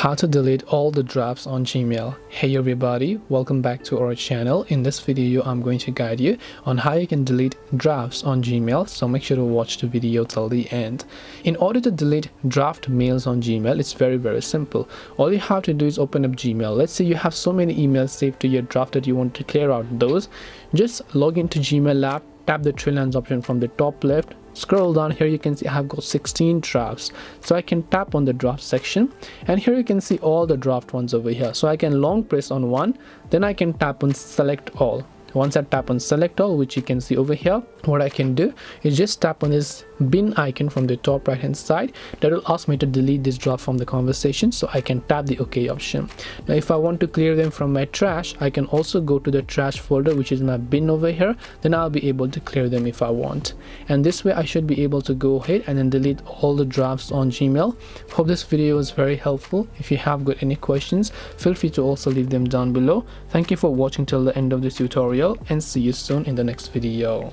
How to delete all the drafts on Gmail. Hey everybody, welcome back to our channel. In this video I'm going to guide you on how you can delete drafts on Gmail, so make sure to watch the video till the end. In order to delete draft mails on Gmail, it's very simple. All you have to do is open up Gmail. Let's say you have so many emails saved to your draft that you want to clear out those. Just log into Gmail app, tap the three lines option from the top left, scroll down. Here you can see I have got 16 drafts, so I can tap on the draft section, and here you can see all the draft ones over here. So I can long press on one, then I can tap on select all. Once I tap on select all, which you can see over here, what I can do is just tap on this bin icon from the top right hand side. That will ask me to delete this draft from the conversation, so I can tap the OK option. Now if I want to clear them from my trash, I can also go to the trash folder, which is my bin over here. Then I'll be able to clear them if I want, and this way I should be able to go ahead and then delete all the drafts on Gmail. Hope this video was very helpful. If you have got any questions, feel free to also leave them down below. Thank you for watching till the end of this tutorial, and see you soon in the next video.